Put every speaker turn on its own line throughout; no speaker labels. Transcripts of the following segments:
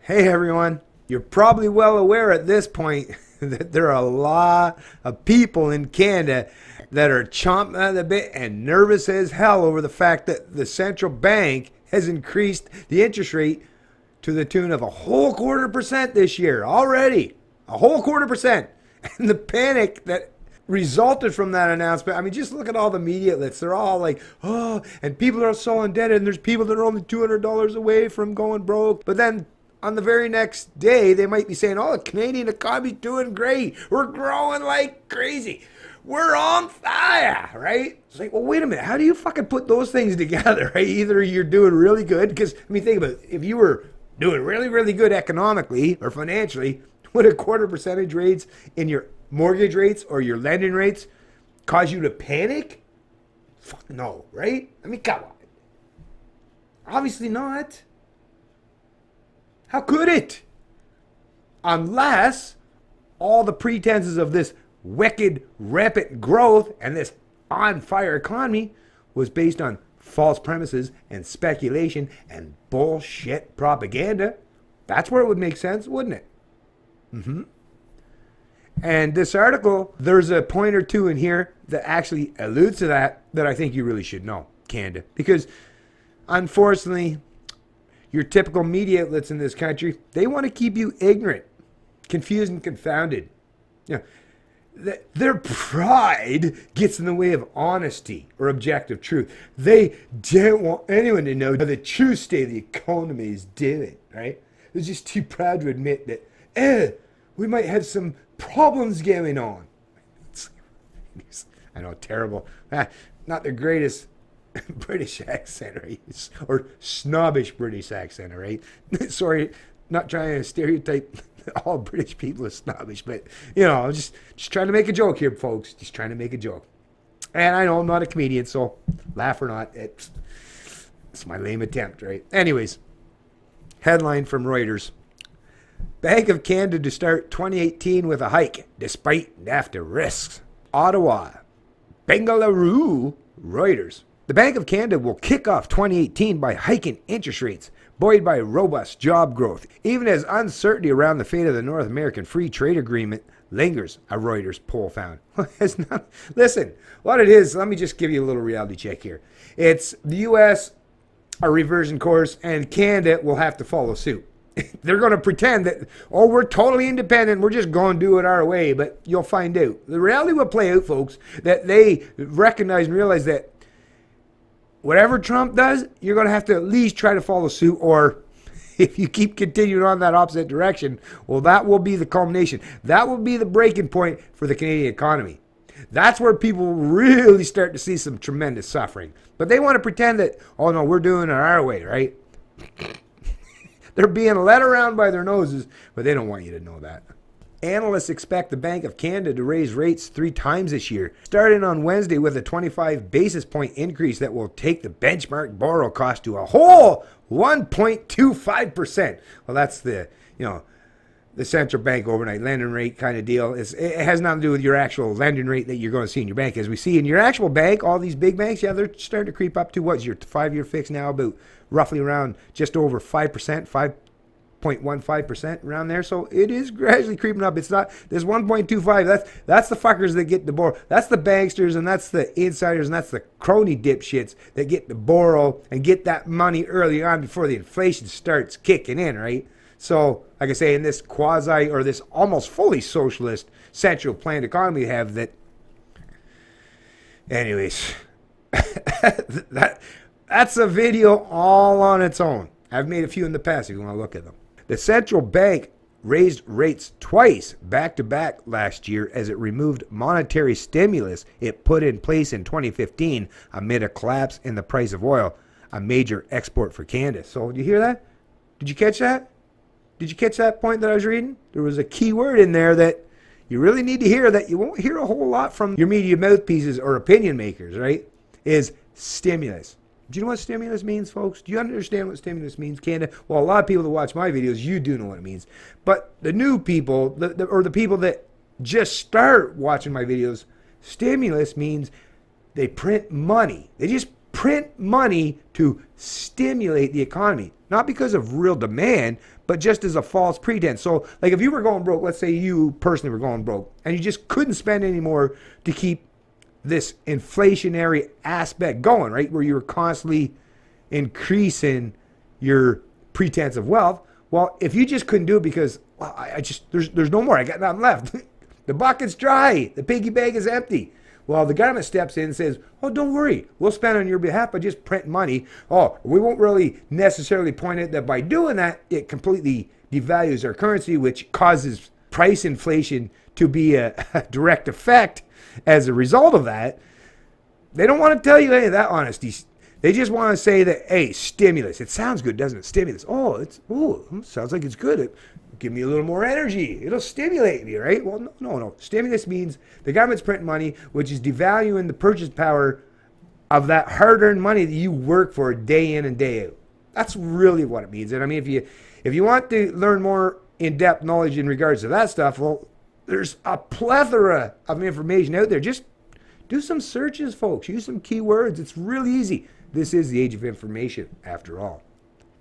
Hey everyone, you're probably well aware at this point that there are a lot of people in Canada that are chomping at the bit and nervous as hell over the fact that the central bank has increased the interest rate to the tune of a whole 1/4% this year already. A whole 1/4%. And the panic that resulted from that announcement, I mean, just look at all the media outlets. They're all like, oh, and people are so indebted, and there's people that are only $200 away from going broke. But then on the very next day, they might be saying, oh, the Canadian economy's doing great. We're growing like crazy. We're on fire, right? It's like, well, wait a minute. How do you fucking put those things together, right? Either you're doing really good, because, I mean, think about it. If you were doing really, really good economically or financially, would a 1/4% raise in your mortgage rates or your lending rates cause you to panic? Fuck no, right? I mean, come on. Obviously not. How could it? Unless all the pretenses of this wicked, rampant growth and this on-fire economy was based on false premises and speculation and bullshit propaganda. That's where it would make sense, wouldn't it? And this article, there's a point or two in here that actually alludes to that I think you really should know, Canada. Because, unfortunately, your typical media outlets in this country, they want to keep you ignorant, confused, and confounded. You know, their pride gets in the way of honesty or objective truth. They don't want anyone to know the true state of the economy is doing, right? They're just too proud to admit that, we might have some problems going on. I know, terrible. Not the greatest British accent, right? Or snobbish British accent, right? Sorry, not trying to stereotype all British people as snobbish, but, you know, I'm just trying to make a joke here, folks. Just trying to make a joke. And I know I'm not a comedian, so laugh or not, it's my lame attempt, right? Anyways, headline from Reuters. Bank of Canada to start 2018 with a hike, despite NAFTA risks. Ottawa, Bengaluru, Reuters. The Bank of Canada will kick off 2018 by hiking interest rates, buoyed by robust job growth, even as uncertainty around the fate of the North American Free Trade Agreement lingers, a Reuters poll found. Listen, what it is, let me just give you a little reality check here. It's the U.S., a reversion course, and Canada will have to follow suit. They're going to pretend that, oh, we're totally independent, we're just going to do it our way, but you'll find out. The reality will play out, folks, that they recognize and realize that whatever Trump does, you're going to have to at least try to follow suit, or if you keep continuing on that opposite direction, well, that will be the culmination. That will be the breaking point for the Canadian economy. That's where people really start to see some tremendous suffering. But they want to pretend that, oh, no, we're doing it our way, right? They're being led around by their noses, but they don't want you to know that. Analysts expect the Bank of Canada to raise rates 3 times this year, starting on Wednesday with a 25 basis point increase that will take the benchmark borrow cost to a whole 1.25%. Well, that's the, you know, the central bank overnight lending rate kind of deal. It has nothing to do with your actual lending rate that you're going to see in your bank. As we see in your actual bank, all these big banks, yeah, they're starting to creep up to, what's your 5-year fix now, about roughly around just over 5%, 5.15% around there. So it is gradually creeping up. It's not, there's 1.25. That's the fuckers that get to borrow. That's the banksters, and that's the insiders, and that's the crony dipshits that get to borrow and get that money early on before the inflation starts kicking in, right? So, like I say, in this quasi or this almost fully socialist central planned economy we have that, anyways, that's a video all on its own. I've made a few in the past if you want to look at them. The central bank raised rates twice back-to-back last year as it removed monetary stimulus it put in place in 2015 amid a collapse in the price of oil, a major export for Canada. So, did you hear that? Did you catch that? Did you catch that point that I was reading? There was a key word in there that you really need to hear, that you won't hear a whole lot from your media mouthpieces or opinion makers, right? Is stimulus. Do you know what stimulus means, folks? Do you understand what stimulus means, Canada? Well, a lot of people that watch my videos, you do know what it means. But the new people, or the people that just start watching my videos, stimulus means they print money. They just print money to stimulate the economy, not because of real demand, but just as a false pretense. So like if you were going broke, let's say you personally were going broke and you just couldn't spend anymore to keep this inflationary aspect going, right? Where you're constantly increasing your pretense of wealth. Well, if you just couldn't do it because, well, there's no more, I got nothing left. The bucket's dry, the piggy bank is empty. Well, the government steps in and says, oh, don't worry, we'll spend on your behalf by just printing money. Oh, we won't really necessarily point out that by doing that, it completely devalues our currency, which causes price inflation to be a direct effect as a result of that. They don't want to tell you any of that honesty. They just want to say that, hey, stimulus. It sounds good, doesn't it? Stimulus. Oh, sounds like it's good. Give me a little more energy. It'll stimulate me, right? Well, no. Stimulus means the government's printing money, which is devaluing the purchase power of that hard-earned money that you work for day in and day out. That's really what it means. And I mean, if you want to learn more in-depth knowledge in regards to that stuff, well, there's a plethora of information out there. Just do some searches, folks. Use some keywords. It's really easy. This is the age of information, after all.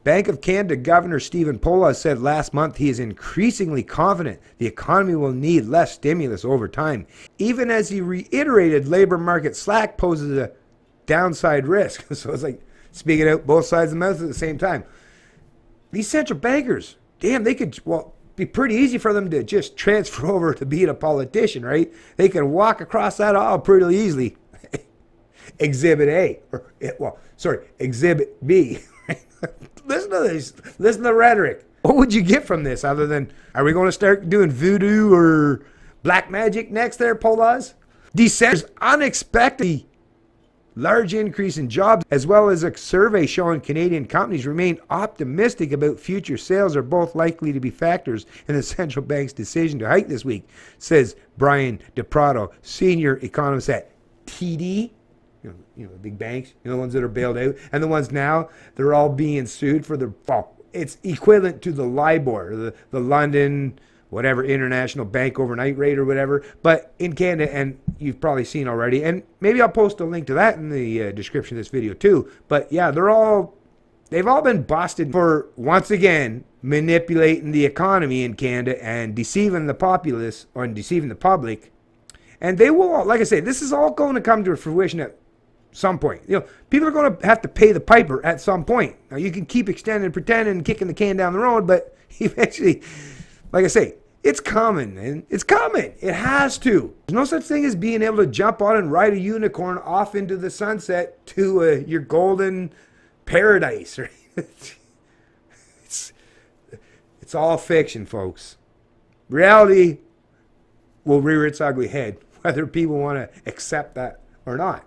Bank of Canada Governor Stephen Poloz said last month he is increasingly confident the economy will need less stimulus over time, even as he reiterated labor market slack poses a downside risk. So it's like speaking out both sides of the mouth at the same time. These central bankers, damn, they could, well, be pretty easy for them to just transfer over to being a politician, right? They can walk across that aisle pretty easily. Exhibit A, Exhibit B. Listen to this. Listen to the rhetoric. What would you get from this other than, are we going to start doing voodoo or black magic next there, Poloz? December's unexpectedly large increase in jobs, as well as a survey showing Canadian companies remain optimistic about future sales, are both likely to be factors in the central bank's decision to hike this week, says Brian DePrado, senior economist at TD. You know, the big banks, the ones that are bailed out, and the ones now, they're all being sued for it's equivalent to the LIBOR, the London, whatever, International Bank Overnight Rate or whatever, but in Canada, and you've probably seen already, and maybe I'll post a link to that in the description of this video too, but yeah, they've all been busted for, once again, manipulating the economy in Canada and deceiving the populace, or deceiving the public, and they will, like I say, this is all going to come to fruition at some point. You know, people are going to have to pay the piper at some point. Now, you can keep extending, pretending, and kicking the can down the road, but eventually, like I say, it's coming, and it's coming. It has to. There's no such thing as being able to jump on and ride a unicorn off into the sunset to your golden paradise. Right? It's all fiction, folks. Reality will rear its ugly head, whether people want to accept that or not.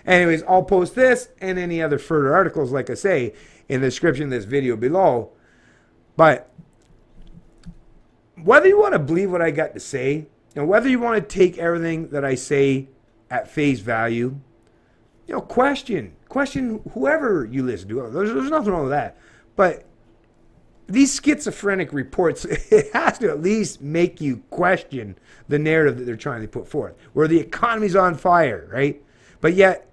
Anyways, I'll post this and any other further articles, like I say, in the description of this video below. But whether you want to believe what I got to say, and whether you want to take everything that I say at face value, you know, question whoever you listen to. There's nothing wrong with that. But these schizophrenic reports, it has to at least make you question the narrative that they're trying to put forth, where the economy's on fire, right? But yet,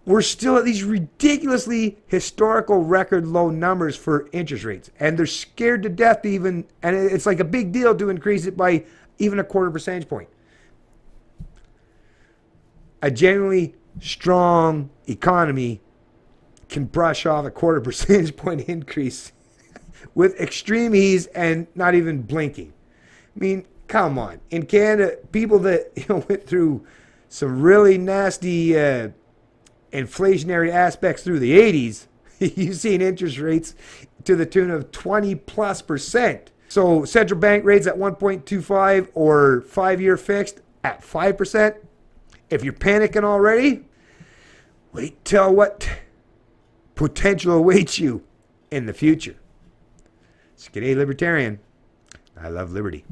we're still at these ridiculously historical record low numbers for interest rates. And they're scared to death to even, and it's like a big deal to increase it by even a 1/4 percentage point. A genuinely strong economy can brush off a 1/4 percentage point increase with extreme ease and not even blinking. I mean, come on. In Canada, people that went through some really nasty inflationary aspects through the 80s, you've seen interest rates to the tune of 20+%. So central bank rates at 1.25 or 5-year fixed at 5%. If you're panicking already, wait till what potential awaits you in the future. It's G'day Libertarian. I love liberty.